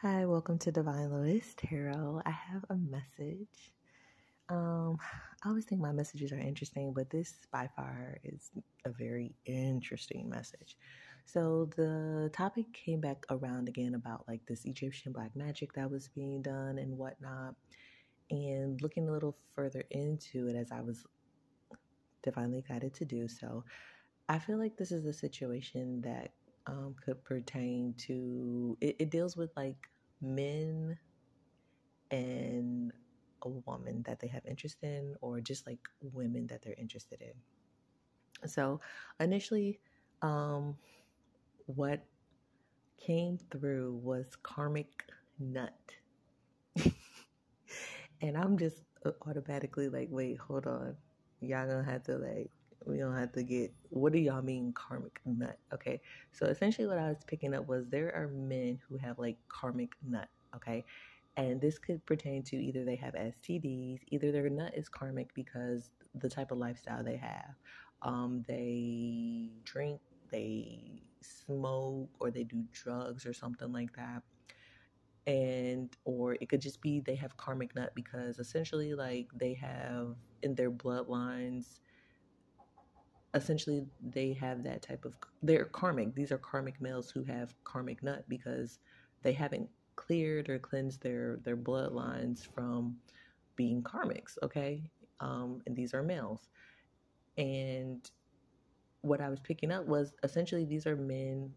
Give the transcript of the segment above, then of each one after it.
Hi, welcome to Divine Lois Tarot. I have a message. I always think my messages are interesting, but this by far is a very interesting message. So the topic came back around again about like this Egyptian black magic that was being done and whatnot, and looking a little further into it as I was divinely guided to do so. I feel like this is a situation that could pertain to it deals with like men and a woman that they have interest in, or just like women that they're interested in. So initially, what came through was karmic nut. And I'm just automatically like, wait, hold on. Y'all gonna have to like, we don't have to get, what do y'all mean karmic nut? Okay. So essentially what I was picking up was there are men who have like karmic nut. Okay. And this could pertain to either they have STDs, either their nut is karmic because the type of lifestyle they have. They drink, they smoke, or they do drugs or something like that. And or it could just be they have karmic nut because essentially like they have in their bloodlines, essentially they have that type of, they're karmic. These are karmic males who have karmic nut because they haven't cleared or cleansed their bloodlines from being karmics. Okay. And these are males. And what I was picking up was essentially these are men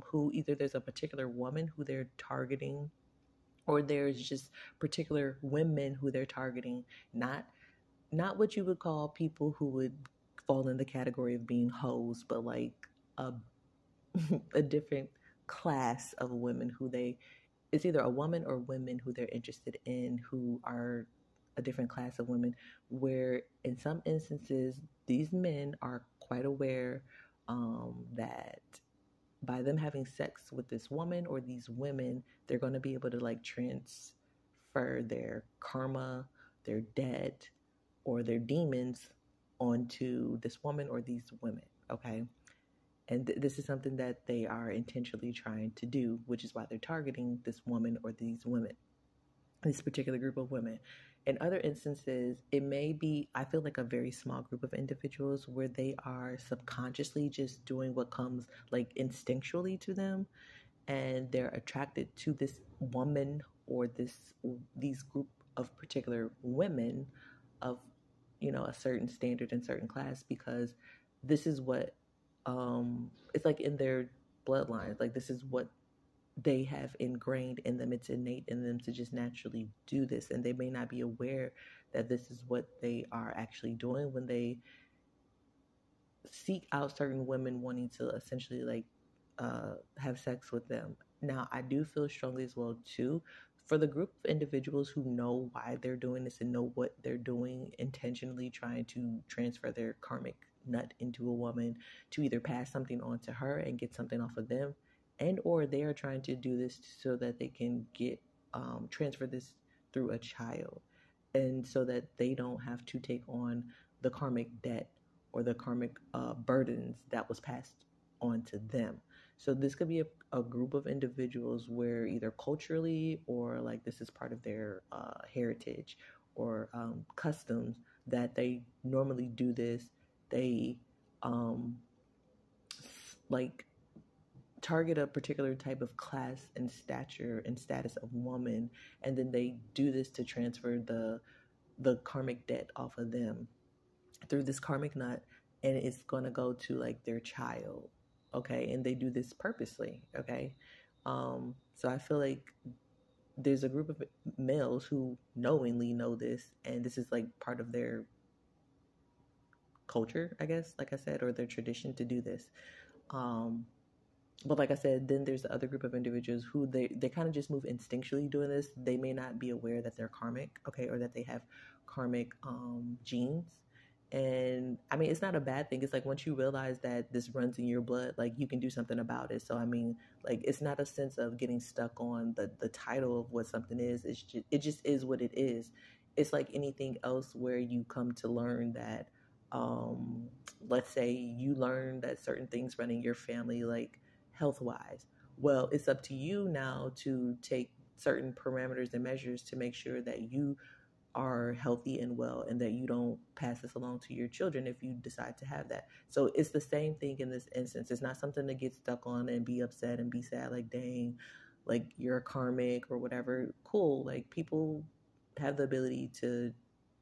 who either there's a particular woman who they're targeting, or there's just particular women who they're targeting, not what you would call people who would fall in the category of being hoes, but like a a different class of women who it's either a woman or women who they're interested in, who are a different class of women, where in some instances these men are quite aware that by them having sex with this woman or these women, they're going to be able to like transfer their karma, their debt, or their demons onto this woman or these women. Okay. And this is something that they are intentionally trying to do, which is why they're targeting this woman or these women, this particular group of women. In other instances, it may be, I feel like, a very small group of individuals where they are subconsciously just doing what comes like instinctually to them, and they're attracted to this woman or these group of particular women of, you know, a certain standard and certain class, because this is what it's like in their bloodlines. Like this is what they have ingrained in them. It's innate in them to just naturally do this, and they may not be aware that this is what they are actually doing when they seek out certain women wanting to essentially like have sex with them. Now, I do feel strongly as well too for the group of individuals who know why they're doing this and know what they're doing, intentionally trying to transfer their karmic nut into a woman to either pass something on to her and get something off of them, and or they are trying to do this so that they can get transfer this through a child, and so that they don't have to take on the karmic debt or the karmic burdens that was passed on to them. So this could be a group of individuals where either culturally or like this is part of their heritage or customs that they normally do this. They like target a particular type of class and stature and status of woman, and then they do this to transfer the karmic debt off of them through this karmic nut, and it's going to go to like their child. Okay. And they do this purposely. Okay. So I feel like there's a group of males who knowingly know this, and this is like part of their culture, I guess, like I said, or their tradition to do this. But like I said, then there's the other group of individuals who they kind of just move instinctually doing this. They may not be aware that they're karmic, okay, or that they have karmic genes. And I mean, it's not a bad thing. It's like once you realize that this runs in your blood, like you can do something about it. So I mean, like it's not a sense of getting stuck on the title of what something is. It just is what it is. It's like anything else where you come to learn that, let's say you learn that certain things run in your family, like health wise, well, it's up to you now to take certain parameters and measures to make sure that you are healthy and well, and that you don't pass this along to your children if you decide to have that. So it's the same thing in this instance. It's not something to get stuck on and be upset and be sad, like, dang, like you're a karmic or whatever. Cool. Like, people have the ability to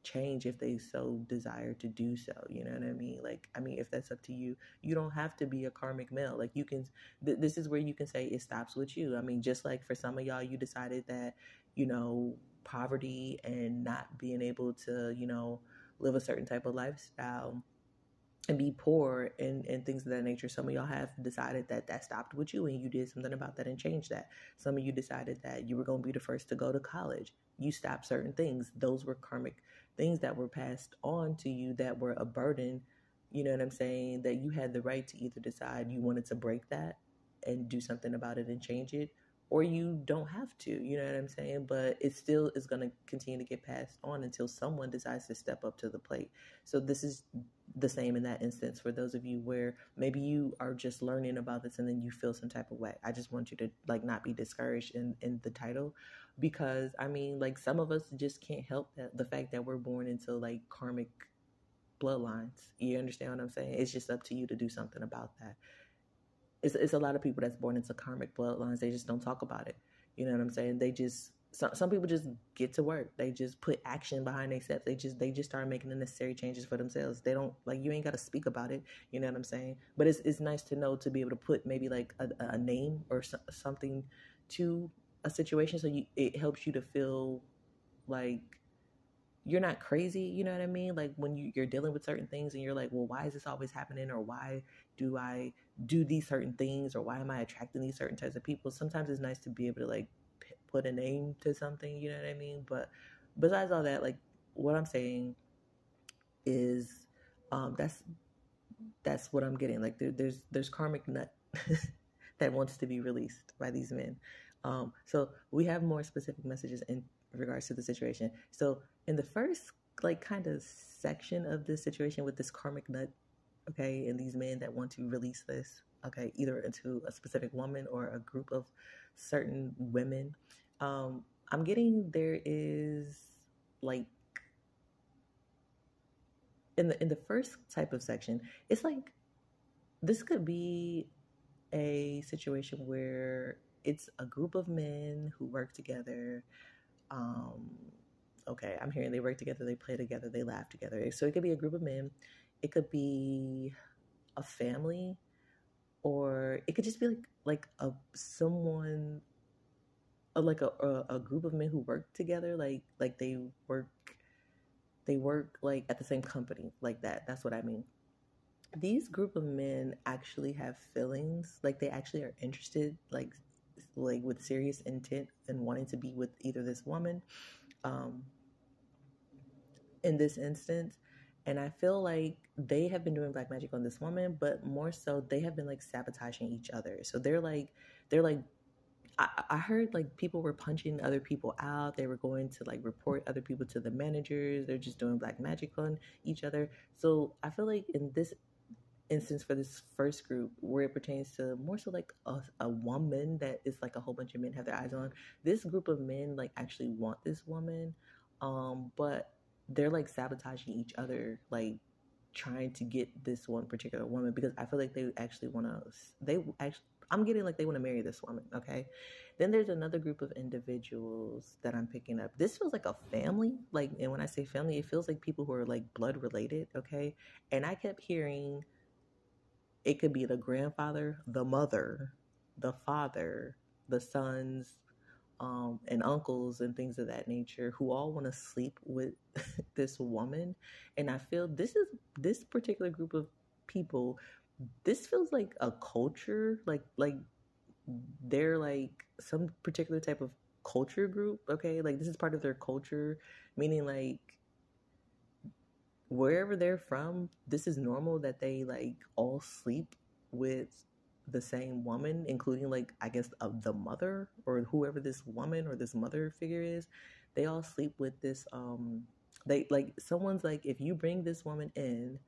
change if they so desire to do so. You know what I mean? Like, I mean, if that's up to you, you don't have to be a karmic male. Like, you can, this is where you can say it stops with you. I mean, just like for some of y'all, you decided that, you know, poverty and not being able to, you know, live a certain type of lifestyle and be poor and things of that nature. Some of y'all have decided that that stopped with you and you did something about that and changed that. Some of you decided that you were going to be the first to go to college. You stopped certain things. Those were karmic things that were passed on to you that were a burden. You know what I'm saying? That you had the right to either decide you wanted to break that and do something about it and change it, or you don't have to, you know what I'm saying? But it still is going to continue to get passed on until someone decides to step up to the plate. So this is the same in that instance for those of you where maybe you are just learning about this and then you feel some type of way. I just want you to like not be discouraged in the title, because I mean, like, some of us just can't help that, the fact that we're born into like karmic bloodlines. You understand what I'm saying? It's just up to you to do something about that. It's a lot of people that's born into karmic bloodlines. They just don't talk about it. You know what I'm saying? They just, some people just get to work. They just put action behind their steps. They just start making the necessary changes for themselves. They don't, like, you ain't got to speak about it. You know what I'm saying? But it's nice to know, to be able to put maybe like a name or something to a situation, so it helps you to feel like you're not crazy. You know what I mean? Like, when you're dealing with certain things and you're like, well, why is this always happening? Or why do I do these certain things? Or why am I attracting these certain types of people? Sometimes it's nice to be able to like put a name to something, you know what I mean? But besides all that, like, what I'm saying is, that's what I'm getting. Like, there's karmic nut that wants to be released by these men. So we have more specific messages in regards to the situation. So in the first like kind of section of this situation with this karmic nut, okay, and these men that want to release this, okay, either into a specific woman or a group of certain women, I'm getting there is like in the first type of section, it's like this could be a situation where it's a group of men who work together. Um, okay, I'm hearing they work together, they play together, they laugh together. So it could be a group of men, it could be a family, or it could just be like a someone, like a group of men who work together, like they work like at the same company, like that. That's what I mean. These group of men actually have feelings, like they actually are interested, like with serious intent and wanting to be with either this woman, um in this instance. And I feel like they have been doing black magic on this woman, but more so they have been like sabotaging each other. So they're like I heard like people were punching other people out. They were going to like report other people to the managers. They're just doing black magic on each other. So I feel like in this instance, for this first group, where it pertains to more so like a woman that is like a whole bunch of men have their eyes on, this group of men like actually want this woman, but they're like sabotaging each other, like trying to get this one particular woman, because I feel like they actually want to, I'm getting like they want to marry this woman. Okay, then there's another group of individuals that I'm picking up. This feels like a family, like, and when I say family, it feels like people who are like blood related. Okay, and I kept hearing it could be the grandfather, the mother, the father, the sons, and uncles and things of that nature, who all want to sleep with this woman. And I feel this particular group of people, this feels like a culture, like they're like some particular type of culture group. Okay, like this is part of their culture, meaning like wherever they're from, this is normal that they like all sleep with the same woman, including like I guess the mother or whoever this woman or this mother figure is. They all sleep with this. They like someone's like, if you bring this woman in,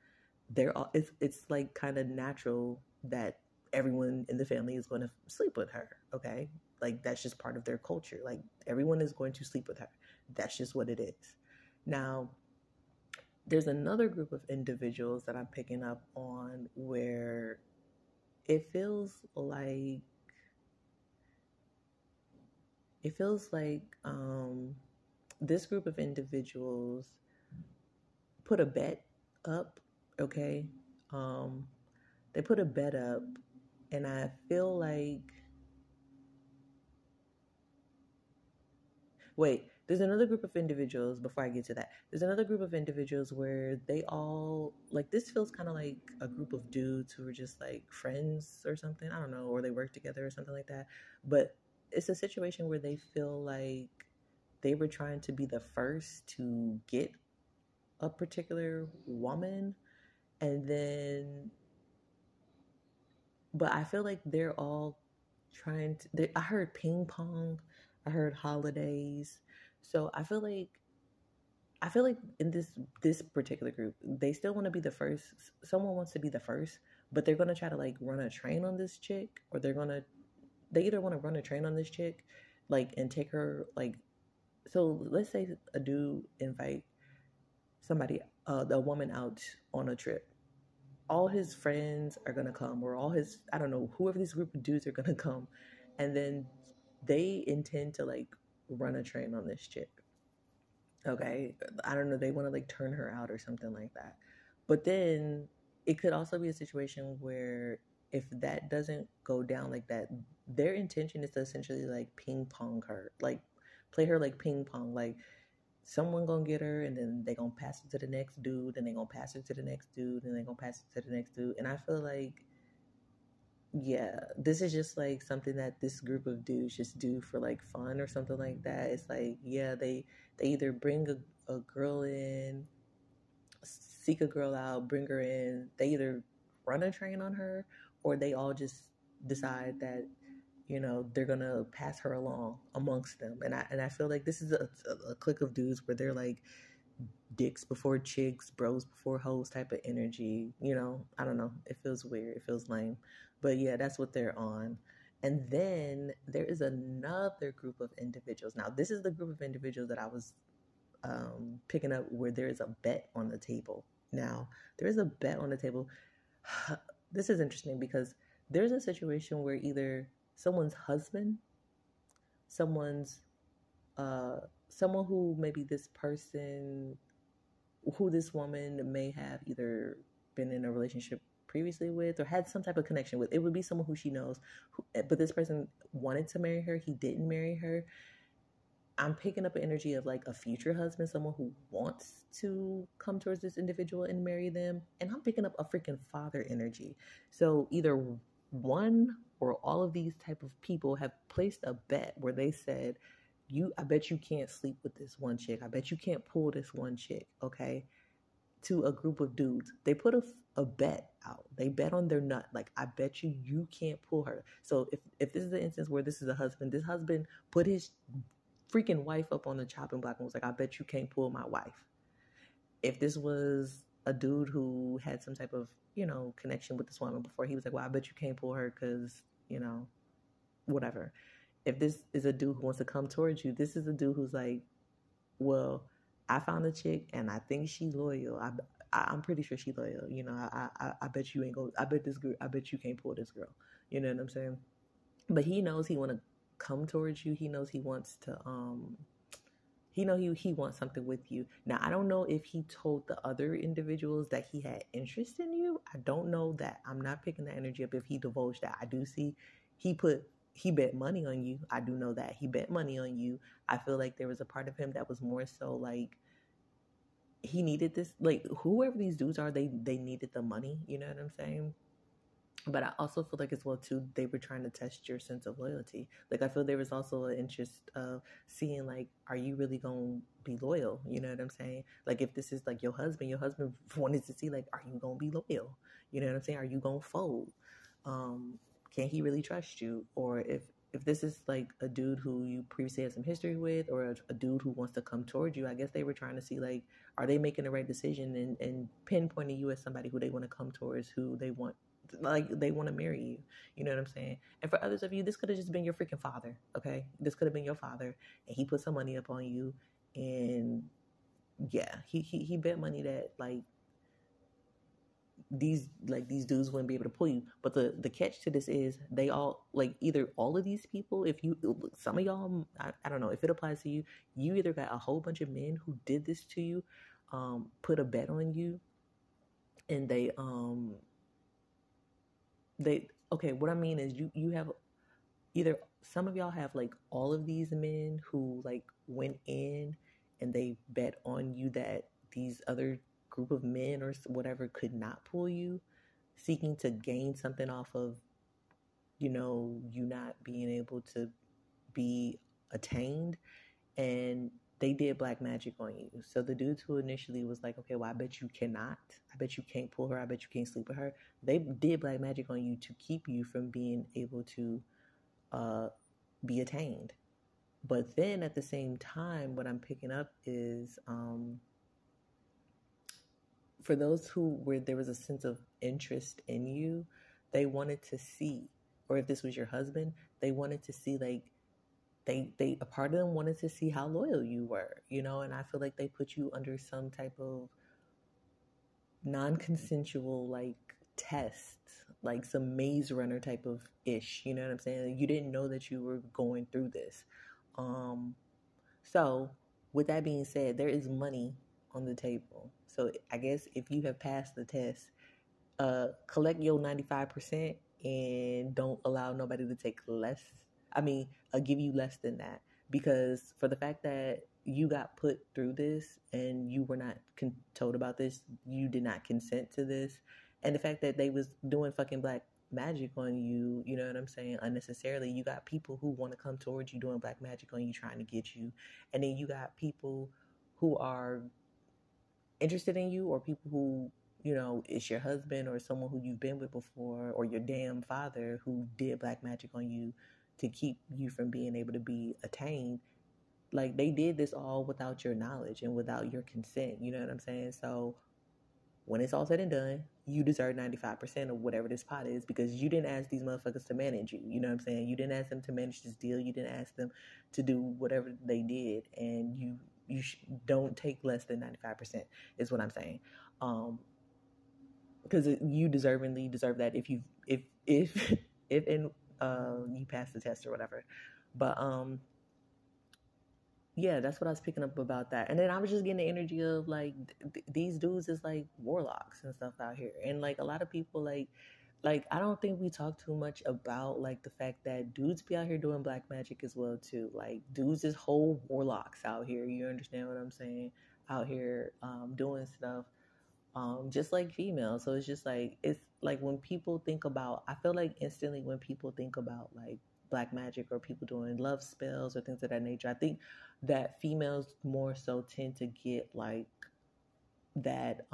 they're all. It's like kind of natural that everyone in the family is going to sleep with her. Okay, like that's just part of their culture. Like everyone is going to sleep with her. That's just what it is. Now, there's another group of individuals that I'm picking up on where it feels like this group of individuals put a bet up. Okay, um, they put a bet up, and I feel like wait, there's another group of individuals before I get to that. There's another group of individuals where they all like this feels kind of like a group of dudes who are just like friends or something. I don't know, or they work together or something like that. But it's a situation where they feel like they were trying to be the first to get a particular woman, and then but I feel like they're all trying to I heard ping pong, I heard holidays. So I feel like in this particular group, they still want to be the first. Someone wants to be the first, but they're gonna try to like run a train on this chick, or they either want to run a train on this chick, like and take her like. So let's say a dude invite somebody, a woman out on a trip. All his friends are gonna come, or all his I don't know whoever this group of dudes are gonna come, and then they intend to like run a train on this chick. Okay, I don't know, they want to like turn her out or something like that. But then it could also be a situation where if that doesn't go down like that, their intention is to essentially like ping pong her, like play her like ping pong, like someone gonna get her and then they gonna pass it to the next dude and they gonna pass it to the next dude and they gonna pass it to the next dude. And I feel like, yeah, this is just like something that this group of dudes just do for like fun or something like that. It's like, yeah, they either bring a girl in, seek a girl out, bring her in. They either run a train on her, or they all just decide that they're gonna pass her along amongst them. And I feel like this is a clique of dudes where they're like dicks before chicks, bros before hoes type of energy. I don't know. It feels weird. It feels lame. But yeah, that's what they're on. And then there is another group of individuals. Now, this is the group of individuals that I was picking up where there is a bet on the table. Now, there is a bet on the table. This is interesting because there's a situation where either someone's husband, someone's someone who maybe this person, who this woman may have either been in a relationship previously with or had some type of connection with. It would be someone who she knows, but this person wanted to marry her. He didn't marry her. I'm picking up an energy of like a future husband, someone who wants to come towards this individual and marry them. And I'm picking up a freaking father energy. So either one or all of these type of people have placed a bet where they said, I bet you can't sleep with this one chick. I bet you can't pull this one chick. Okay. To a group of dudes. They put a bet out. They bet on their nut. Like, I bet you can't pull her. So if this is an instance where this is a husband, this husband put his freaking wife up on the chopping block and was like, I bet you can't pull my wife. If this was a dude who had some type of, connection with this woman before, he was like, well, I bet you can't pull her because, whatever. If this is a dude who wants to come towards you, this is a dude who's like, well, I found a chick and I think she's loyal. I'm pretty sure she's loyal. I bet you ain't go. I bet this girl. I bet you can't pull this girl. You know what I'm saying? But he knows he want to come towards you. He knows he wants to. He wants something with you. Now I don't know if he told the other individuals that he had interest in you. I don't know that. I'm not picking the energy up if he divulged that. I do see he bet money on you. I do know that. He bet money on you. I feel like there was a part of him that was more so like he needed this, like whoever these dudes are, they needed the money, you know what I'm saying? But I also feel like as well too, they were trying to test your sense of loyalty. Like I feel there was also an interest of seeing like, are you really gonna be loyal? You know what I'm saying? Like if this is like your husband wanted to see like, are you gonna be loyal? You know what I'm saying? Are you gonna fold? Can he really trust you? Or if this is like a dude who you previously had some history with, or a dude who wants to come towards you, I guess they were trying to see like, are they making the right decision and pinpointing you as somebody who they want to come towards, who they want like they want to marry you. You know what I'm saying? And for others of you, this could have just been your freaking father. Okay, this could have been your father, and he put some money up on you, and yeah, he bet money that these dudes wouldn't be able to pull you. But the catch to this is they all like either all of these people, if you some of y'all, I don't know if it applies to you, you either got a whole bunch of men who did this to you, put a bet on you, and they okay, what I mean is you have either some of y'all have like all of these men who like went in and they bet on you that these other group of men or whatever could not pull you, seeking to gain something off of, you know, you not being able to be attained. And they did black magic on you. So the dudes who initially was like, okay, well, I bet you cannot, I bet you can't pull her, I bet you can't sleep with her, they did black magic on you to keep you from being able to be attained. But then at the same time, what I'm picking up is for those who where there was a sense of interest in you, they wanted to see, or if this was your husband, they wanted to see like they a part of them wanted to see how loyal you were, you know, and I feel like they put you under some type of non-consensual like test, like some maze runner type of ish, you know what I'm saying? You didn't know that you were going through this. So with that being said, there is money on the table. So I guess if you have passed the test, collect your 95% and don't allow nobody to take less. I mean, give you less than that, because for the fact that you got put through this and you were not told about this, you did not consent to this, and the fact that they was doing fucking black magic on you, you know what I'm saying, unnecessarily. You got people who want to come towards you doing black magic on you, trying to get you, and then you got people who are interested in you, or people who, you know, it's your husband or someone who you've been with before, or your damn father who did black magic on you to keep you from being able to be attained. Like they did this all without your knowledge and without your consent, you know what I'm saying? So when it's all said and done, you deserve 95% of whatever this pot is, because you didn't ask these motherfuckers to manage you. You know what I'm saying? You didn't ask them to manage this deal. You didn't ask them to do whatever they did, and you don't take less than 95% is what I'm saying. Because you deservingly deserve that if you if you pass the test or whatever. But yeah, that's what I was picking up about that. And then I was just getting the energy of like these dudes is like warlocks and stuff out here, and like a lot of people like I don't think we talk too much about like the fact that dudes be out here doing black magic as well too. Like dudes is whole warlocks out here. You understand what I'm saying? Out here doing stuff just like females. So it's just like, it's like when people think about, I feel like instantly when people think about like black magic or people doing love spells or things of that nature, I think that females more so tend to get like that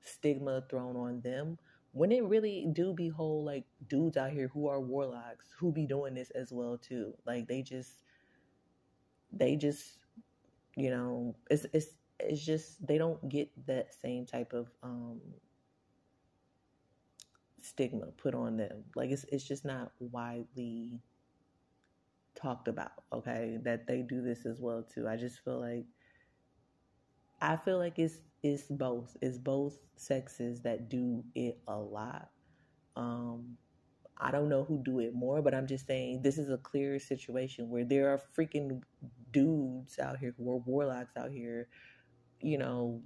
stigma thrown on them, when it really do be whole like dudes out here who are warlocks who be doing this as well too. Like they just you know, it's just they don't get that same type of stigma put on them. Like it's just not widely talked about, okay, that they do this as well too. I just feel like it's both sexes that do it a lot. I don't know who do it more, but I'm just saying this is a clear situation where there are freaking dudes out here who are warlocks out here, you know,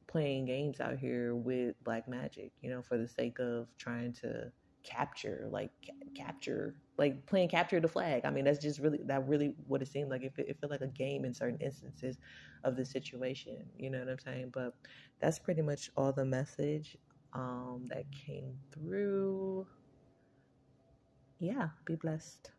playing games out here with black magic, you know, for the sake of trying to capture, like playing capture the flag. I mean, that's just really what it seemed like. It felt like a game in certain instances of the situation, you know what I'm saying? But that's pretty much all the message that came through. Yeah, be blessed.